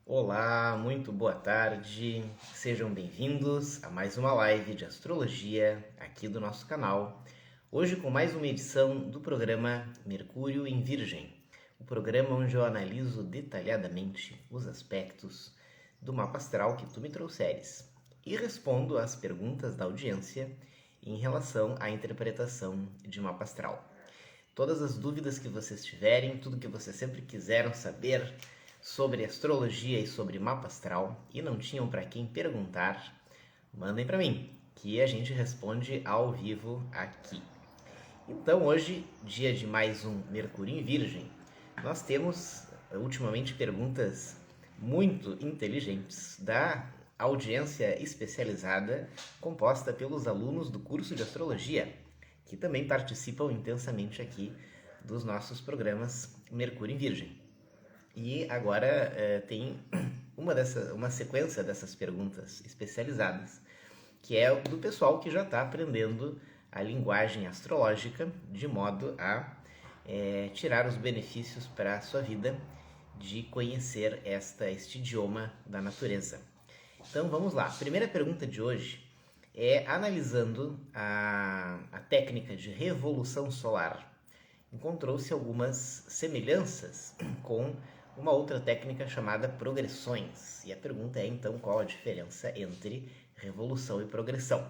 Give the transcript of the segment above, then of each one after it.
Olá, muito boa tarde, sejam bem-vindos a mais uma live de astrologia aqui do nosso canal. Hoje com mais uma edição do programa Mercúrio em Virgem, o programa onde eu analiso detalhadamente os aspectos do mapa astral que tu me trouxeres e respondo às perguntas da audiência em relação à interpretação de mapa astral. Todas as dúvidas que vocês tiverem, tudo que vocês sempre quiseram saber sobre astrologia e sobre mapa astral e não tinham para quem perguntar, mandem para mim, que a gente responde ao vivo aqui. Então hoje, dia de mais um Mercúrio em Virgem, nós temos ultimamente perguntas muito inteligentes da audiência especializada composta pelos alunos do curso de astrologia, que também participam intensamente aqui dos nossos programas Mercúrio em Virgem. E agora tem uma sequência dessas perguntas especializadas, que é do pessoal que já está aprendendo a linguagem astrológica de modo a tirar os benefícios para a sua vida de conhecer este idioma da natureza. Então vamos lá. A primeira pergunta de hoje é analisando a técnica de revolução solar. Encontrou-se algumas semelhanças com uma outra técnica chamada progressões. E a pergunta é então qual a diferença entre revolução e progressão?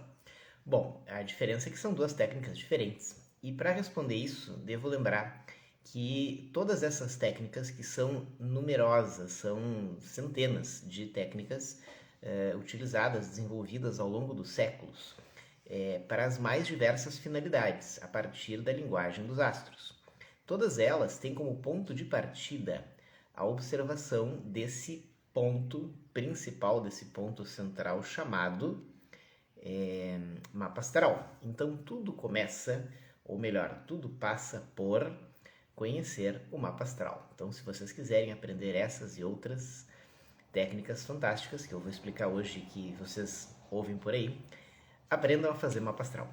Bom, a diferença é que são duas técnicas diferentes. E para responder isso, devo lembrar que todas essas técnicas, que são numerosas, são centenas de técnicas utilizadas, desenvolvidas ao longo dos séculos, para as mais diversas finalidades, a partir da linguagem dos astros. Todas elas têm como ponto de partida a observação desse ponto principal, desse ponto central chamado mapa astral. Então tudo começa, ou melhor, tudo passa por conhecer o mapa astral. Então, se vocês quiserem aprender essas e outras técnicas fantásticas que eu vou explicar hoje, que vocês ouvem por aí, aprendam a fazer mapa astral,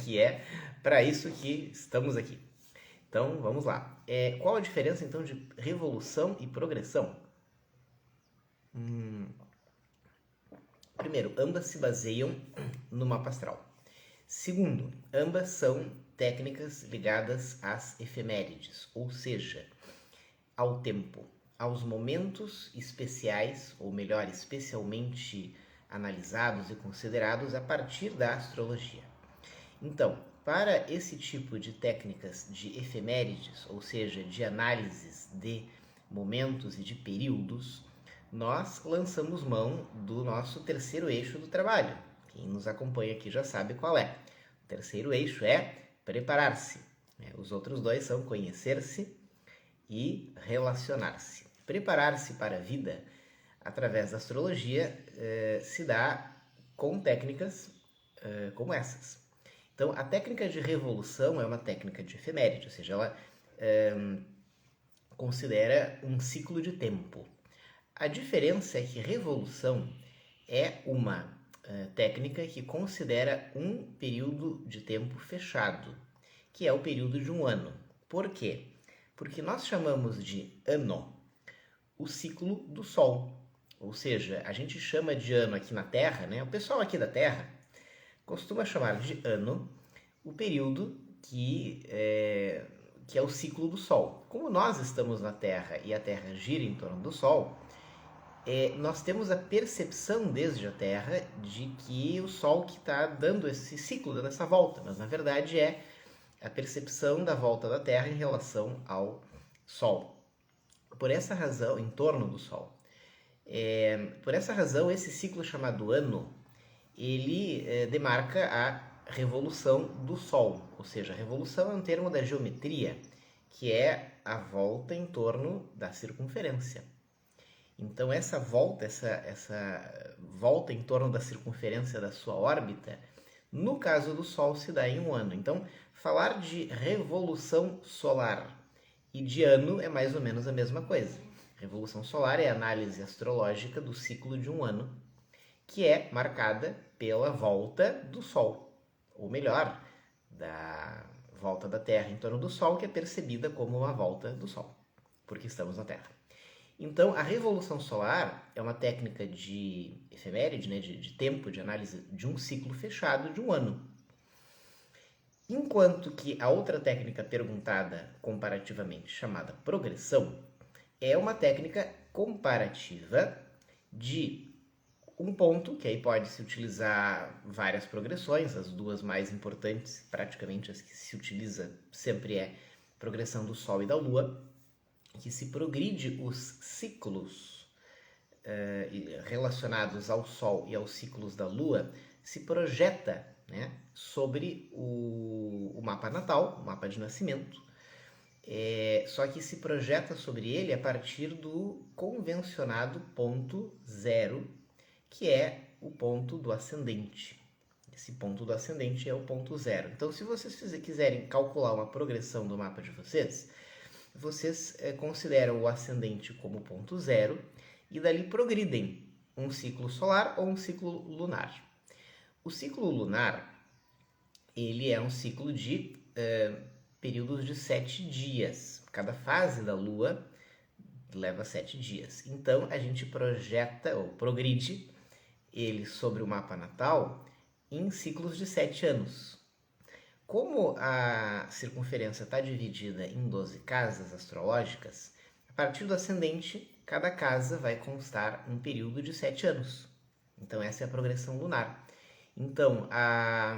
que é para isso que estamos aqui. Então, vamos lá. Qual a diferença, então, de revolução e progressão? Primeiro, ambas se baseiam no mapa astral. Segundo, ambas são técnicas ligadas às efemérides, ou seja, ao tempo, aos momentos especiais, ou melhor, especialmente analisados e considerados a partir da astrologia. Então, para esse tipo de técnicas de efemérides, ou seja, de análises de momentos e de períodos, nós lançamos mão do nosso terceiro eixo do trabalho. Quem nos acompanha aqui já sabe qual é. O terceiro eixo é preparar-se. Os outros dois são conhecer-se e relacionar-se. Preparar-se para a vida através da astrologia se dá com técnicas como essas. Então, a técnica de revolução é uma técnica de efeméride, ou seja, ela considera um ciclo de tempo. A diferença é que revolução é uma técnica que considera um período de tempo fechado, que é o período de um ano. Por quê? Porque nós chamamos de ano o ciclo do Sol. Ou seja, a gente chama de ano aqui na Terra, né? O pessoal aqui da Terra costuma chamar de ano o período que é o ciclo do Sol. Como nós estamos na Terra e a Terra gira em torno do Sol, nós temos a percepção desde a Terra de que o Sol que está dando esse ciclo, dando essa volta, mas na verdade é a percepção da volta da Terra em relação ao Sol. Por essa razão, em torno do Sol. Por essa razão, esse ciclo chamado ano, ele demarca a revolução do Sol. Ou seja, a revolução é um termo da geometria, que é a volta em torno da circunferência. Então essa volta em torno da circunferência da sua órbita, no caso do Sol, se dá em um ano. Então, falar de revolução solar e de ano é mais ou menos a mesma coisa. Revolução solar é a análise astrológica do ciclo de um ano, que é marcada pela volta do Sol, ou melhor, da volta da Terra em torno do Sol, que é percebida como uma volta do Sol, porque estamos na Terra. Então, a revolução solar é uma técnica de efeméride, né, de tempo, de análise de um ciclo fechado de um ano. Enquanto que a outra técnica perguntada comparativamente, chamada progressão, é uma técnica comparativa de um ponto, que aí pode-se utilizar várias progressões, as duas mais importantes, praticamente as que se utiliza sempre é progressão do Sol e da Lua, que se progride os ciclos relacionados ao Sol e aos ciclos da Lua, se projeta, né, sobre o mapa natal, o mapa de nascimento, só que se projeta sobre ele a partir do convencionado ponto zero, que é o ponto do ascendente. Esse ponto do ascendente é o ponto zero. Então, se vocês quiserem calcular uma progressão do mapa de vocês, vocês consideram o ascendente como ponto zero e dali progridem um ciclo solar ou um ciclo lunar. O ciclo lunar, ele é um ciclo de períodos de 7 dias. Cada fase da Lua leva 7 dias. Então, a gente projeta ou progride ele sobre o mapa natal em ciclos de 7 anos. Como a circunferência está dividida em 12 casas astrológicas, a partir do ascendente, cada casa vai constar um período de 7 anos. Então, essa é a progressão lunar. Então, a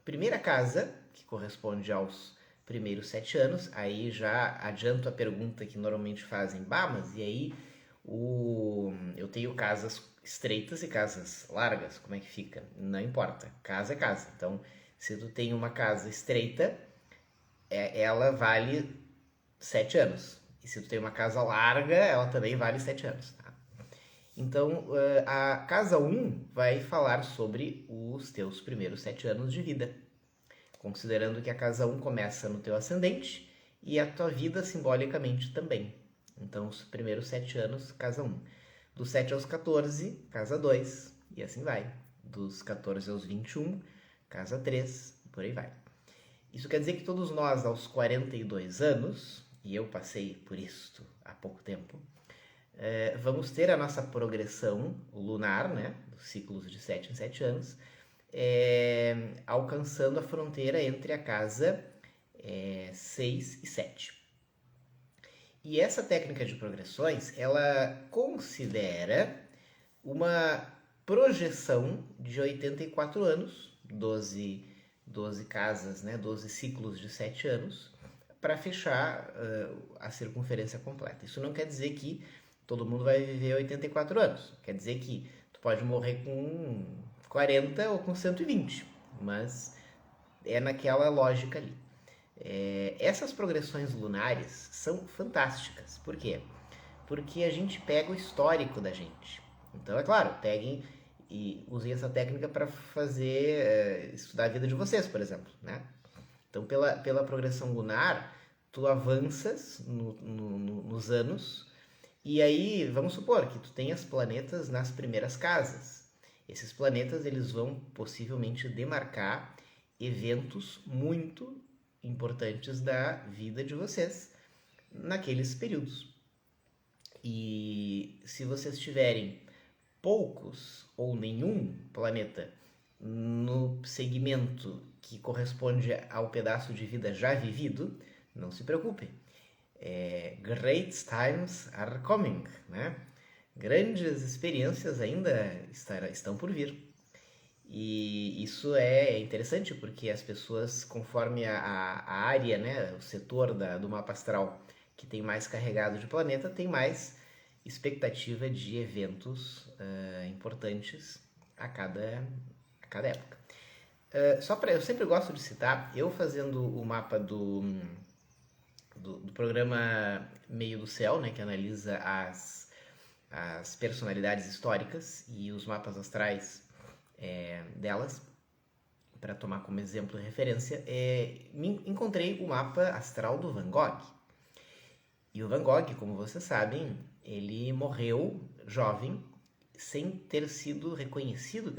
primeira casa, que corresponde aos primeiros 7 anos, aí já adianto a pergunta que normalmente fazem, mas e aí eu tenho casas estreitas e casas largas, como é que fica? Não importa, casa é casa. Então, se tu tem uma casa estreita, ela vale 7 anos. E se tu tem uma casa larga, ela também vale 7 anos. Tá? Então, a casa 1 vai falar sobre os teus primeiros 7 anos de vida. Considerando que a casa 1 começa no teu ascendente e a tua vida simbolicamente também. Então, os primeiros 7 anos, casa 1. Dos 7 aos 14, casa 2, e assim vai. Dos 14 aos 21, casa 3, e por aí vai. Isso quer dizer que todos nós, aos 42 anos, e eu passei por isto há pouco tempo, vamos ter a nossa progressão lunar, né, dos ciclos de 7 em 7 anos, alcançando a fronteira entre a casa 6 e 7. E essa técnica de progressões, ela considera uma projeção de 84 anos, 12 casas, né, 12 ciclos de 7 anos, para fechar a circunferência completa. Isso não quer dizer que todo mundo vai viver 84 anos. Quer dizer que tu pode morrer com 40 ou com 120, mas é naquela lógica ali. Essas progressões lunares são fantásticas. Por quê? Porque a gente pega o histórico da gente. Então, é claro, peguem e usem essa técnica para fazer estudar a vida de vocês, por exemplo, né? Então, pela progressão lunar, tu avanças nos anos e aí, vamos supor que tu tenhas planetas nas primeiras casas. Esses planetas, eles vão possivelmente demarcar eventos muito importantes da vida de vocês naqueles períodos. E se vocês tiverem poucos ou nenhum planeta no segmento que corresponde ao pedaço de vida já vivido, não se preocupem. Great times are coming, né? Grandes experiências ainda estão por vir. E isso é interessante porque as pessoas, conforme a área, né, o setor do mapa astral que tem mais carregado de planeta, tem mais expectativa de eventos importantes a cada época. Eu sempre gosto de citar, eu fazendo o mapa do programa Meio do Céu, né, que analisa as personalidades históricas e os mapas astrais delas, para tomar como exemplo e referência, encontrei o mapa astral do Van Gogh. E o Van Gogh, como vocês sabem, ele morreu jovem, sem ter sido reconhecido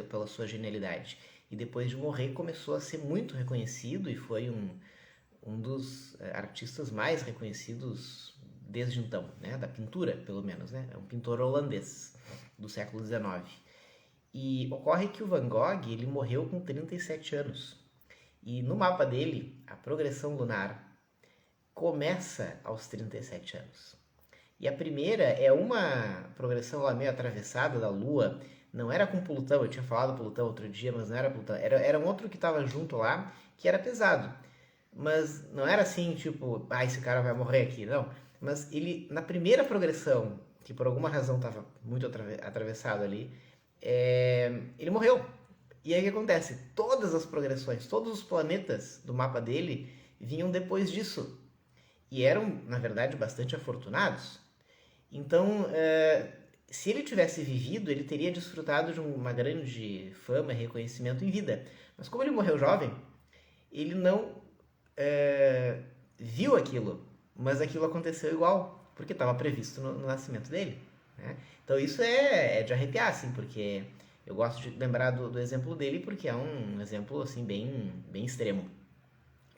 pela sua genialidade. E depois de morrer, começou a ser muito reconhecido e foi um dos artistas mais reconhecidos desde então, né? Da pintura, pelo menos, né? É um pintor holandês do século XIX. E ocorre que o Van Gogh, ele morreu com 37 anos. E no mapa dele, a progressão lunar começa aos 37 anos. E a primeira é uma progressão lá meio atravessada da Lua. Não era com Plutão, eu tinha falado Plutão outro dia, mas não era Plutão. Era um outro que estava junto lá, que era pesado. Mas não era assim, tipo, esse cara vai morrer aqui, não. Mas ele, na primeira progressão, que por alguma razão estava muito atravessado ali, ele morreu. E aí o que acontece? Todas as progressões, todos os planetas do mapa dele vinham depois disso. E eram, na verdade, bastante afortunados. Então, se ele tivesse vivido, ele teria desfrutado de uma grande fama e reconhecimento em vida. Mas como ele morreu jovem, ele não viu aquilo. Mas aquilo aconteceu igual, porque estava previsto no nascimento dele. Né? Então isso é de arrepiar, assim, porque eu gosto de lembrar do exemplo dele, porque é um exemplo assim bem extremo.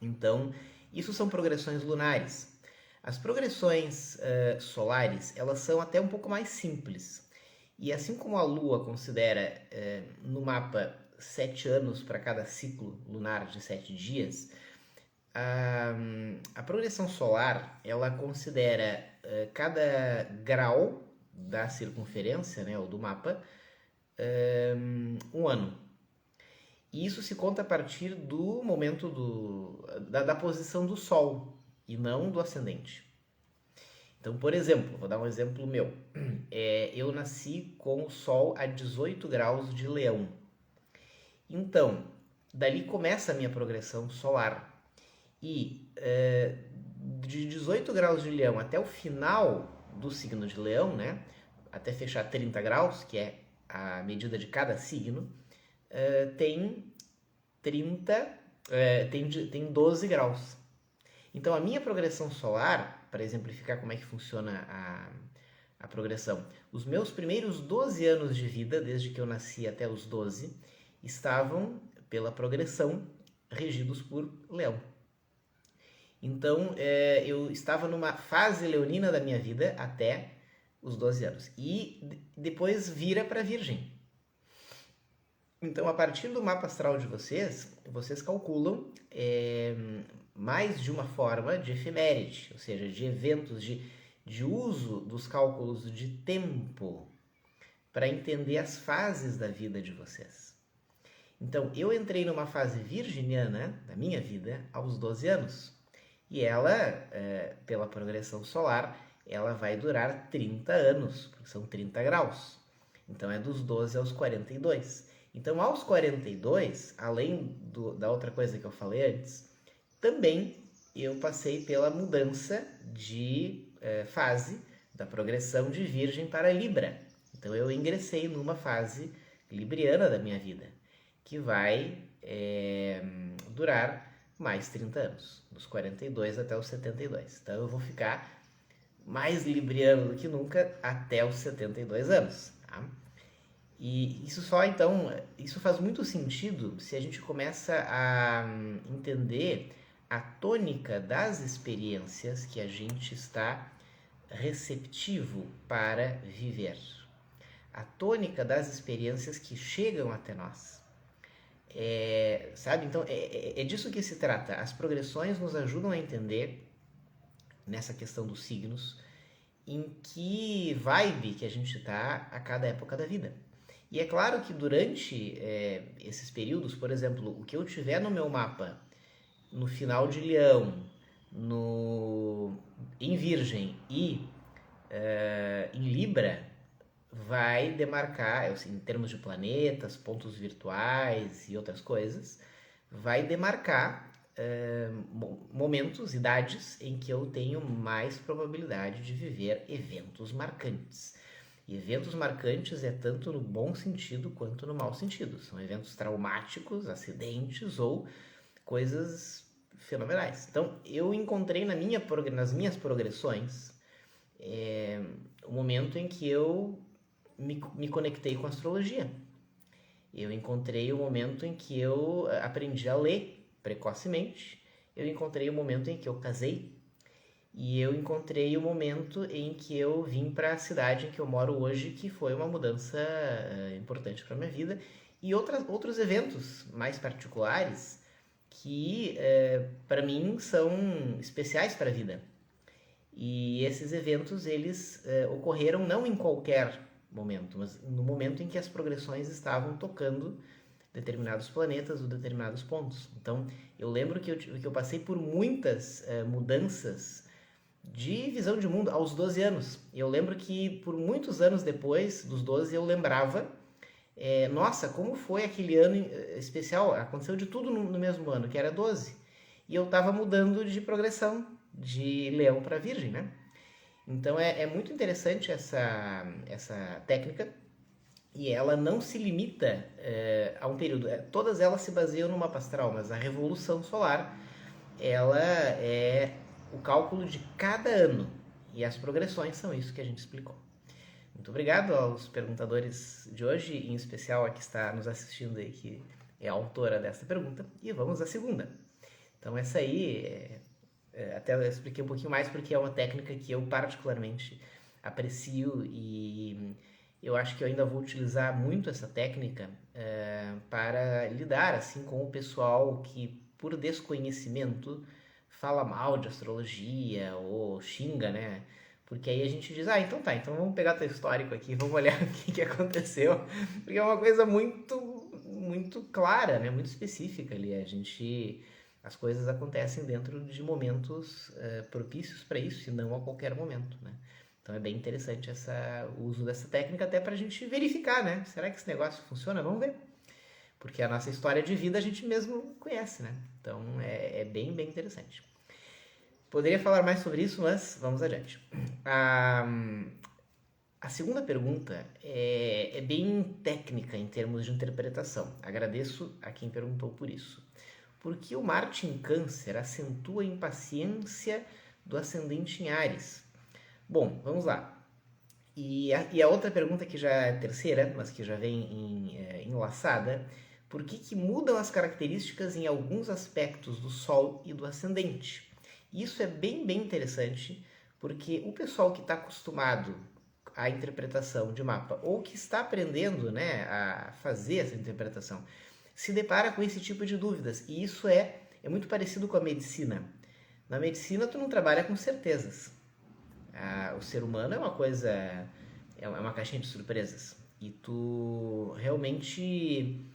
Então, isso são progressões lunares. As progressões solares, elas são até um pouco mais simples. E assim como a Lua considera no mapa 7 anos para cada ciclo lunar de 7 dias, a progressão solar, ela considera cada grau da circunferência, né, ou do mapa, um ano. E isso se conta a partir do momento da posição do Sol e não do ascendente. Então, por exemplo, vou dar um exemplo meu. Eu nasci com o Sol a 18 graus de Leão. Então, dali começa a minha progressão solar. E de 18 graus de Leão até o final do signo de Leão, né, até fechar 30 graus, que é a medida de cada signo, tem 12 graus. Então, a minha progressão solar, para exemplificar como é que funciona a progressão, os meus primeiros 12 anos de vida, desde que eu nasci até os 12, estavam, pela progressão, regidos por Leão. Então, eu estava numa fase leonina da minha vida até os 12 anos. E depois vira para Virgem. Então, a partir do mapa astral de vocês calculam mais de uma forma de efeméride, ou seja, de eventos, de uso dos cálculos de tempo para entender as fases da vida de vocês. Então, eu entrei numa fase virginiana da minha vida aos 12 anos. E ela, pela progressão solar, ela vai durar 30 anos, porque são 30 graus. Então, é dos 12 aos 42. Então, aos 42, além da outra coisa que eu falei antes, também eu passei pela mudança de fase da progressão de Virgem para Libra. Então, eu ingressei numa fase libriana da minha vida, que vai durar mais 30 anos, dos 42 até os 72. Então eu vou ficar mais libriano do que nunca até os 72 anos. Tá? E isso isso faz muito sentido se a gente começa a entender a tônica das experiências que a gente está receptivo para viver. A tônica das experiências que chegam até nós. Sabe? Então, é disso que se trata. As progressões nos ajudam a entender, nessa questão dos signos, em que vibe que a gente está a cada época da vida. E é claro que durante esses períodos, por exemplo, o que eu tiver no meu mapa, no final de Leão, em Virgem e em Libra, vai demarcar, em termos de planetas, pontos virtuais e outras coisas, vai demarcar momentos, idades em que eu tenho mais probabilidade de viver eventos marcantes. E eventos marcantes é tanto no bom sentido quanto no mau sentido. São eventos traumáticos, acidentes ou coisas fenomenais. Então, eu encontrei nas minhas progressões o momento em que eu me conectei com a astrologia. Eu encontrei o momento em que eu aprendi a ler precocemente. Eu encontrei o momento em que eu casei. e eu encontrei o momento em que eu vim para a cidade em que eu moro hoje, que foi uma mudança importante para minha vida, e outros eventos mais particulares que para mim são especiais para a vida. E esses eventos eles ocorreram não em qualquer momento, mas no momento em que as progressões estavam tocando determinados planetas ou determinados pontos. Então, eu lembro que eu passei por muitas mudanças de visão de mundo aos 12 anos. Eu lembro que por muitos anos depois dos 12 eu lembrava, nossa, como foi aquele ano especial, aconteceu de tudo no mesmo ano, que era 12. E eu estava mudando de progressão de Leão para Virgem, né? Então é muito interessante essa técnica e ela não se limita a um período. Todas elas se baseiam no mapa astral, mas a revolução solar ela é o cálculo de cada ano e as progressões são isso que a gente explicou. Muito obrigado aos perguntadores de hoje, em especial a que está nos assistindo aí, que é a autora dessa pergunta. E vamos à segunda. Então essa aí, até eu expliquei um pouquinho mais porque é uma técnica que eu particularmente aprecio e eu acho que eu ainda vou utilizar muito essa técnica para lidar assim com o pessoal que por desconhecimento fala mal de astrologia ou xinga, né? Porque aí a gente diz, então tá, então vamos pegar teu histórico aqui, vamos olhar o que aconteceu. Porque é uma coisa muito clara, né? Muito específica ali. As coisas acontecem dentro de momentos propícios para isso, e não a qualquer momento, né? Então é bem interessante o uso dessa técnica até para a gente verificar, né? Será que esse negócio funciona? Vamos ver. Porque a nossa história de vida a gente mesmo conhece, né? Então é bem interessante. Poderia falar mais sobre isso, mas vamos adiante. A segunda pergunta é bem técnica em termos de interpretação. Agradeço a quem perguntou por isso. Por que o Marte em Câncer acentua a impaciência do ascendente em Áries? Bom, vamos lá. E a outra pergunta, que já é a terceira, mas que já vem enlaçada, por que mudam as características em alguns aspectos do Sol e do ascendente? Isso é bem interessante, porque o pessoal que está acostumado à interpretação de mapa, ou que está aprendendo, né, a fazer essa interpretação, se depara com esse tipo de dúvidas. E isso é muito parecido com a medicina. Na medicina, tu não trabalha com certezas. O ser humano é uma coisa, é uma caixinha de surpresas. E tu realmente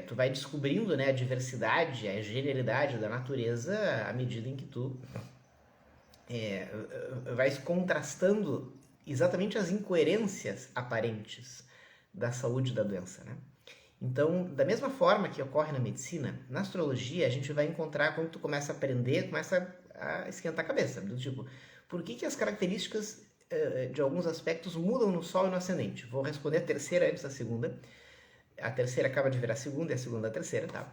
tu vai descobrindo, né, a diversidade, a genialidade da natureza à medida em que tu vai contrastando exatamente as incoerências aparentes da saúde e da doença, né? Então, da mesma forma que ocorre na medicina, na astrologia a gente vai encontrar, quando tu começa a aprender, começa a esquentar a cabeça, do tipo, por que as características de alguns aspectos mudam no Sol e no Ascendente? Vou responder a terceira antes da segunda. A terceira acaba de virar a segunda e a segunda a terceira, tá?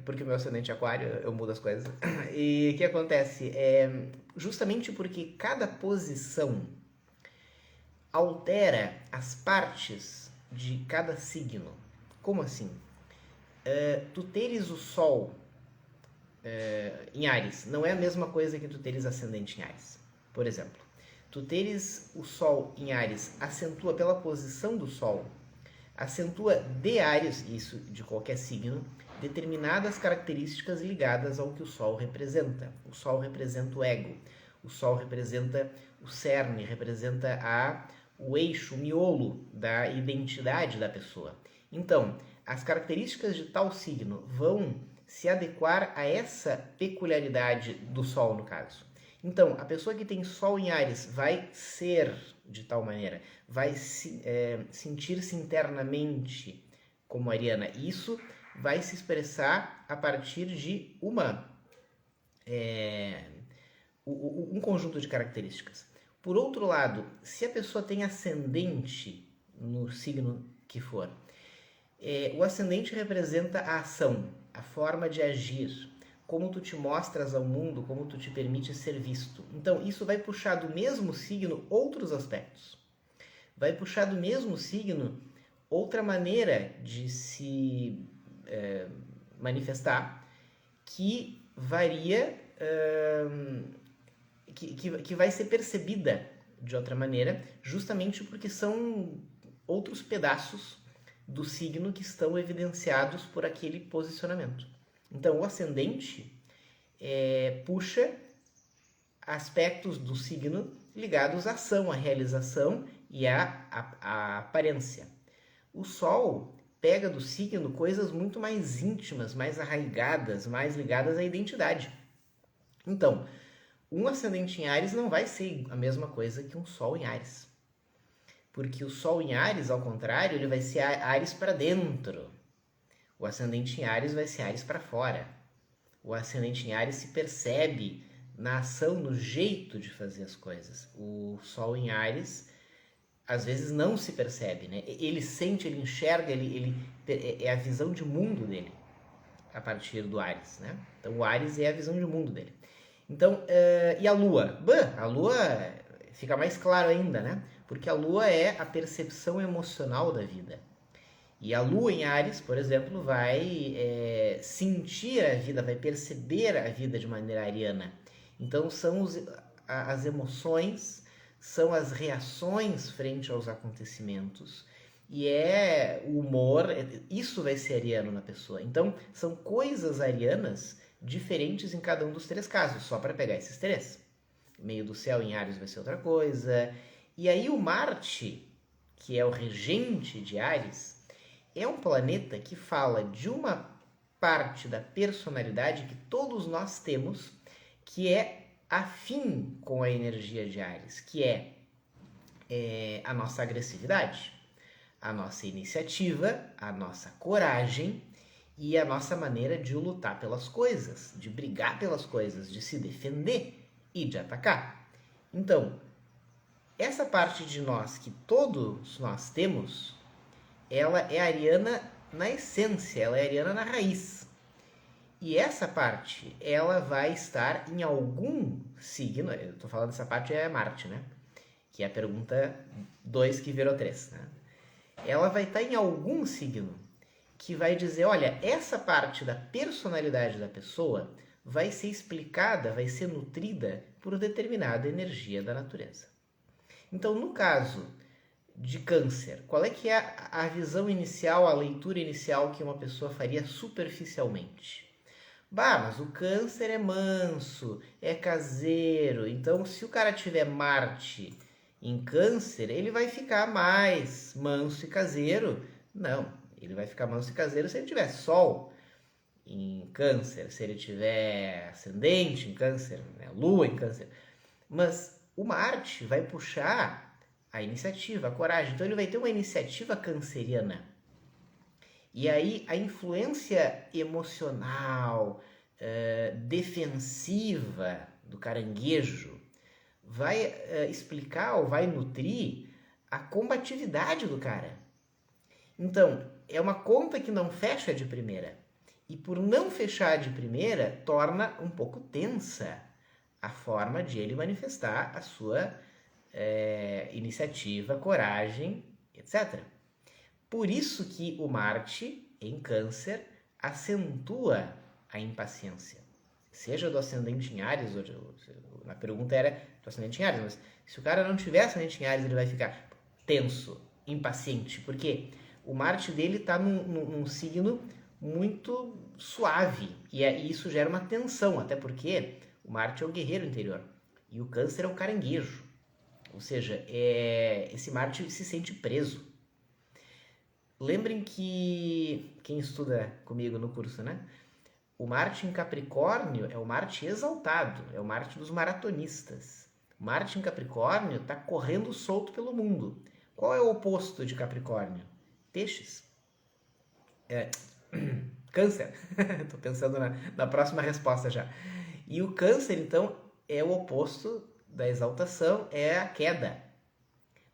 Porque o meu ascendente é aquário, eu mudo as coisas. E o que acontece? Justamente porque cada posição altera as partes de cada signo. Como assim? Tu teres o Sol em Áries não é a mesma coisa que tu teres ascendente em Áries. Por exemplo, tu teres o Sol em Áries acentua pela posição do Sol, acentua de Áries, isso de qualquer signo, determinadas características ligadas ao que o Sol representa. O Sol representa o ego, o Sol representa o cerne, representa o eixo, o miolo da identidade da pessoa. Então, as características de tal signo vão se adequar a essa peculiaridade do Sol, no caso. Então, a pessoa que tem Sol em Áries vai ser de tal maneira, vai sentir-se internamente como ariana. Isso vai se expressar a partir de um conjunto de características. Por outro lado, se a pessoa tem ascendente no signo que for, o ascendente representa a ação, a forma de agir, como tu te mostras ao mundo, como tu te permite ser visto. Então, isso vai puxar do mesmo signo outros aspectos. Vai puxar do mesmo signo outra maneira de se manifestar, que varia que vai ser percebida de outra maneira, justamente porque são outros pedaços do signo que estão evidenciados por aquele posicionamento. Então, o ascendente puxa aspectos do signo ligados à ação, à realização e à aparência. O Sol pega do signo coisas muito mais íntimas, mais arraigadas, mais ligadas à identidade. Então, um ascendente em Áries não vai ser a mesma coisa que um Sol em Áries. Porque o Sol em Áries, ao contrário, ele vai ser Áries para dentro. O ascendente em Áries vai ser Áries para fora. O ascendente em Áries se percebe na ação, no jeito de fazer as coisas. O Sol em Áries, às vezes, não se percebe, né? Ele sente, ele enxerga, é a visão de mundo dele, a partir do Áries, né? Então, o Áries é a visão de mundo dele. Então, e a Lua? A Lua fica mais claro ainda, né? Porque a Lua é a percepção emocional da vida. E a Lua em Áries, por exemplo, vai sentir a vida, vai perceber a vida de maneira ariana. Então, são as emoções, são as reações frente aos acontecimentos, e o humor, isso vai ser ariano na pessoa. Então, são coisas arianas diferentes em cada um dos três casos, só para pegar esses três. Meio do céu em Áries vai ser outra coisa. E aí o Marte, que é o regente de Áries, é um planeta que fala de uma parte da personalidade que todos nós temos, que é afim com a energia de Áries, que é a nossa agressividade, a nossa iniciativa, a nossa coragem e a nossa maneira de lutar pelas coisas, de brigar pelas coisas, de se defender e de atacar. Então, essa parte de nós que todos nós temos, ela é ariana na essência, ela é ariana na raiz. E essa parte, ela vai estar em algum signo, eu estou falando dessa parte é Marte, né? Que é a pergunta 2 que virou 3, né? Ela vai estar em algum signo que vai dizer, olha, essa parte da personalidade da pessoa vai ser explicada, vai ser nutrida por determinada energia da natureza. Então, no caso de Câncer, qual é que é a visão inicial, a leitura inicial que uma pessoa faria superficialmente? Mas o Câncer é manso, é caseiro, então se o cara tiver Marte em Câncer, ele vai ficar mais manso e caseiro? Não, ele vai ficar manso e caseiro se ele tiver Sol em Câncer, se ele tiver ascendente em Câncer, né? Lua em Câncer. Mas o Marte vai puxar a iniciativa, a coragem, então ele vai ter uma iniciativa canceriana. E aí a influência emocional, defensiva do caranguejo vai explicar ou vai nutrir a combatividade do cara. Então, é uma conta que não fecha de primeira. E por não fechar de primeira, torna um pouco tensa a forma de ele manifestar a sua iniciativa, coragem, etc. Por isso que o Marte, em Câncer, acentua a impaciência. Seja do ascendente em Áries, na pergunta era do ascendente em Áries, mas se o cara não tiver ascendente em Áries, ele vai ficar tenso, impaciente. Por quê? O Marte dele está num signo muito suave, e isso gera uma tensão, até porque o Marte é o guerreiro interior, e o Câncer é o caranguejo. Ou seja, esse Marte se sente preso. Lembrem que, quem estuda comigo no curso, né? O Marte em Capricórnio é o Marte exaltado, é o Marte dos maratonistas. O Marte em Capricórnio está correndo solto pelo mundo. Qual é o oposto de Capricórnio? Peixes. Câncer. Estou pensando na próxima resposta já. E o Câncer, então, é o oposto da exaltação, é a queda.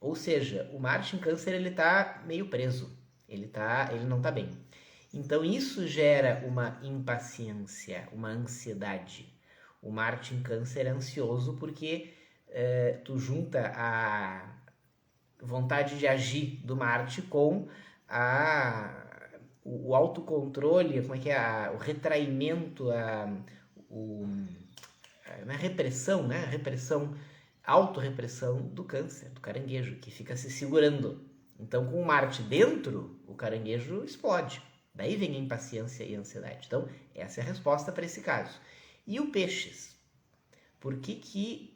Ou seja, o Marte em Câncer ele está meio preso. Ele não está bem. Então isso gera uma impaciência, uma ansiedade. O Marte em Câncer é ansioso porque tu junta a vontade de agir do Marte com o autocontrole, como é que é? O retraimento, na repressão, né? Repressão, autorrepressão do câncer, do caranguejo, que fica se segurando. Então, com Marte dentro, o caranguejo explode. Daí vem a impaciência e a ansiedade. Então, essa é a resposta para esse caso. E o peixes? Por que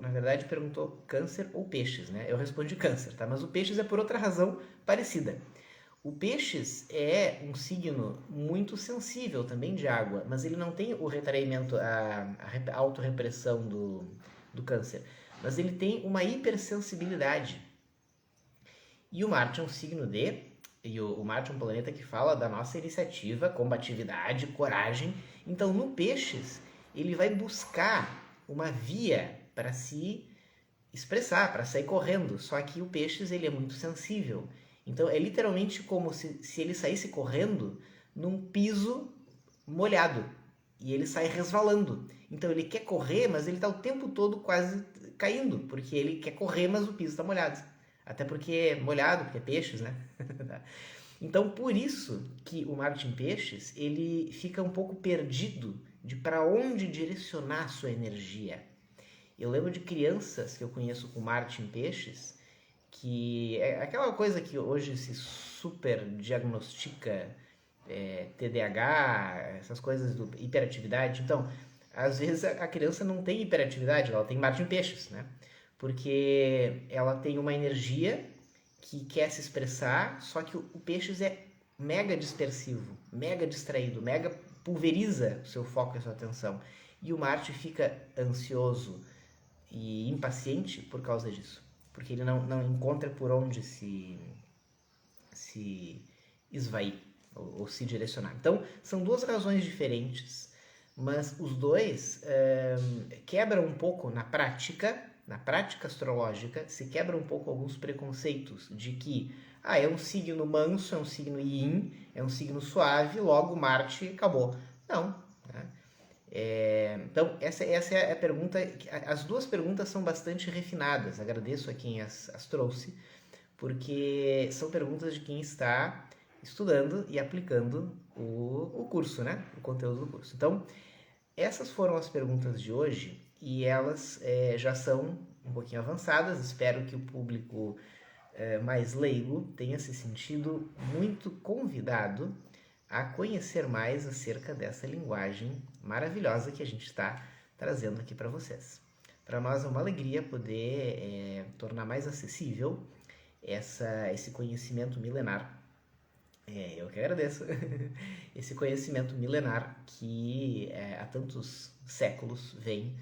na verdade, perguntou câncer ou peixes, né? Eu respondi câncer, tá? Mas o peixes é por outra razão parecida. O peixes é um signo muito sensível também de água, mas ele não tem o retraimento, a autorrepressão do câncer. Mas ele tem uma hipersensibilidade. E o Marte é um signo e o Marte é um planeta que fala da nossa iniciativa, combatividade, coragem. Então, no peixes, ele vai buscar uma via para se expressar, para sair correndo. Só que o peixes ele é muito sensível. Então é literalmente como se ele saísse correndo num piso molhado e ele sai resvalando. Então ele quer correr, mas ele está o tempo todo quase caindo, porque ele quer correr, mas o piso está molhado. Até porque é molhado, porque é peixes, né? Então por isso que o Marte em Peixes ele fica um pouco perdido de para onde direcionar a sua energia. Eu lembro de crianças que eu conheço com Marte em Peixes, que é aquela coisa que hoje se super diagnostica, TDAH, essas coisas do hiperatividade. Então, às vezes a criança não tem hiperatividade, ela tem Marte em Peixes, né? Porque ela tem uma energia que quer se expressar, só que o Peixes é mega dispersivo, mega distraído, mega pulveriza o seu foco e a sua atenção. E o Marte fica ansioso e impaciente por causa disso. Porque ele não encontra por onde se esvair ou se direcionar. Então, são duas razões diferentes, mas os dois quebram um pouco na prática astrológica, se quebra um pouco alguns preconceitos de que é um signo manso, é um signo yin, é um signo suave, logo Marte acabou. Não. Né? Então, essa é a pergunta. As duas perguntas são bastante refinadas. Agradeço a quem as trouxe, porque são perguntas de quem está estudando e aplicando o curso, né? O conteúdo do curso. Então, essas foram as perguntas de hoje e elas já são um pouquinho avançadas. Espero que o público mais leigo tenha se sentido muito convidado a conhecer mais acerca dessa linguagem maravilhosa que a gente está trazendo aqui para vocês. Para nós é uma alegria poder tornar mais acessível esse conhecimento milenar. Eu que agradeço. Esse conhecimento milenar que há tantos séculos vem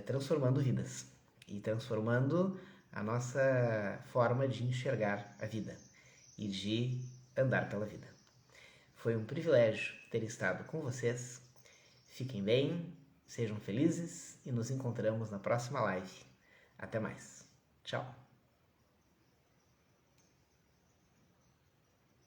transformando vidas e transformando a nossa forma de enxergar a vida e de andar pela vida. Foi um privilégio ter estado com vocês. Fiquem bem, sejam felizes e nos encontramos na próxima live. Até mais. Tchau.